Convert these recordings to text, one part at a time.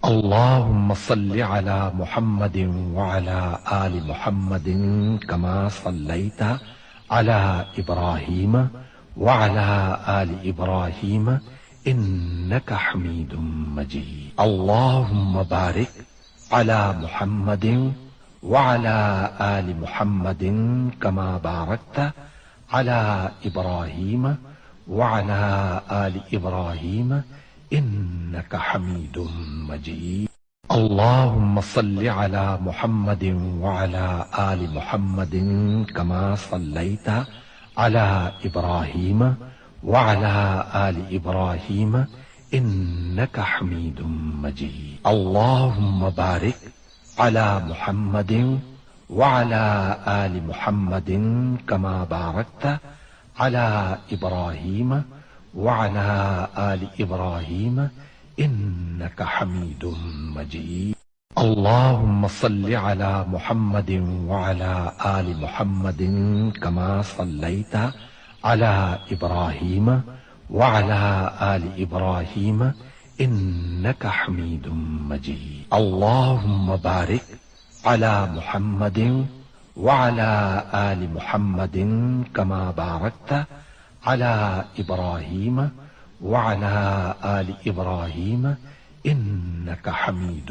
اللهم صل على محمد وعلى آل محمد كما صليت على إبراهيم وعلى آل إبراهيم إنك حميد مجيد. اللهم بارك على محمد وعلى آل محمد كما باركت على إبراهيم وعلى آل إبراهيم إنك حميد مجيد. اللهم صل على محمد وعلى آل محمد كما صليت على إبراهيم وعلى آل إبراهيم إنك حميد مجيد. اللهم بارك على محمد وعلى آل محمد كما باركت على إبراهيم وعلى آل إبراهيم إنك حميد مجيد. اللهم صل على محمد وعلى آل محمد كما صليت على إبراهيم وعلى آل إبراهيم إنك حميد مجيد. اللهم بارك على محمد وعلى آل محمد كما باركت على إبراهيم وعلى آل إبراهيم إنك حميد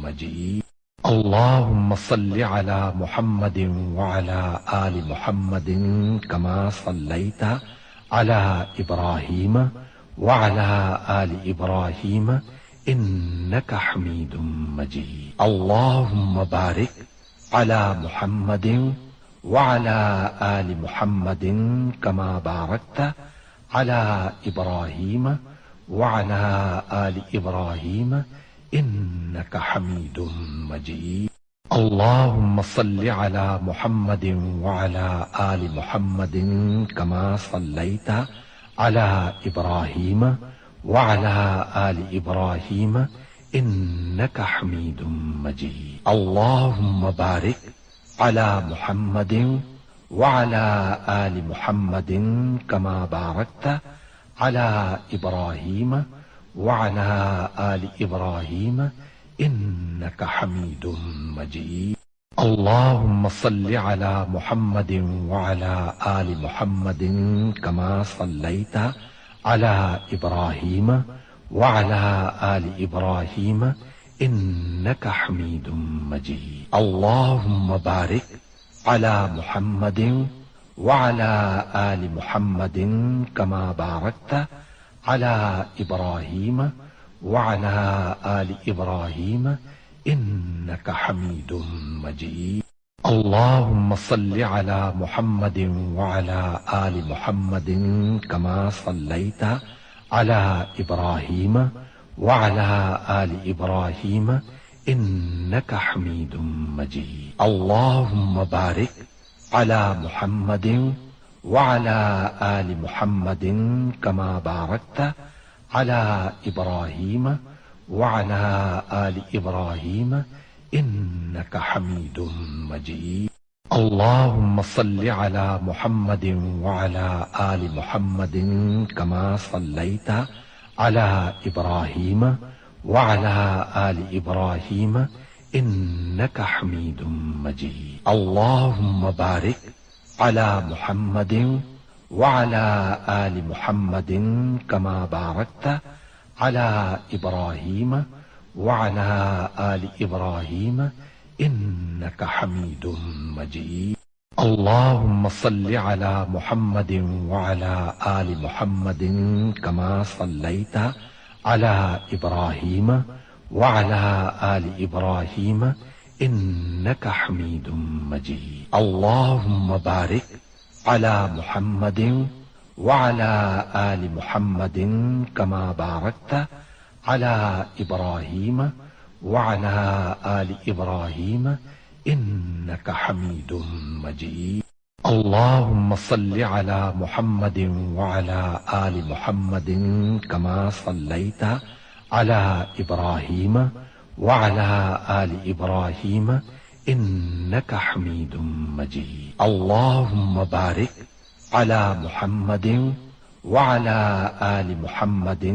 مجيد. اللهم صل على محمد وعلى آل محمد كما صليت على إبراهيم وعلى آل إبراهيم إنك حميد مجيد. اللهم بارك على محمد وعلى آل محمد كما باركت على إبراهيم وعلى آل إبراهيم إنك حميد مجيد. اللهم صل على محمد وعلى آل محمد كما صليت على إبراهيم وعلى آل إبراهيم إنك حميد مجيد. اللهم بارك على محمد وعلى آل محمد كما باركت على إبراهيم وعلى آل إبراهيم إنك حميد مجيد. اللهم صل على محمد وعلى آل محمد كما صليت على إبراهيم وعلى آل إبراهيم إنك حميد مجيد. اللهم بارك على محمد وعلى آل محمد كما باركت على إبراهيم وعلى آل إبراهيم إنك حميد مجيد. اللهم صل على محمد وعلى آل محمد كما صليت على إبراهيم وعلى آل إبراهيم إنك حميد مجيد. اللهم بارك على محمد وعلى آل محمد كما باركت على إبراهيم وعلى آل إبراهيم إنك حميد مجيد. اللهم صل على محمد وعلى آل محمد كما صليت على إبراهيم وعلى آل إبراهيم إنك حميد مجيد. اللهم بارك على محمد وعلى آل محمد كما باركت على إبراهيم وعلى آل إبراهيم إنك حميد مجيد. اللهم صل على محمد وعلى آل محمد كما صليت على إبراهيم وعلى آل إبراهيم إنك حميد مجيد. اللهم بارك على محمد وعلى آل محمد كما باركت على إبراهيم وعلى آل إبراهيم إنك حميد مجيد. اللهم صل على محمد وعلى آل محمد كما صليت على إبراهيم وعلى آل إبراهيم إنك حميد مجيد. اللهم بارك على محمد وعلى آل محمد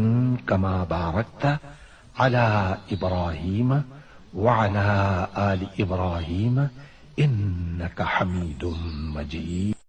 كما باركت على إبراهيم وعلى آل إبراهيم إنك حميد مجيد.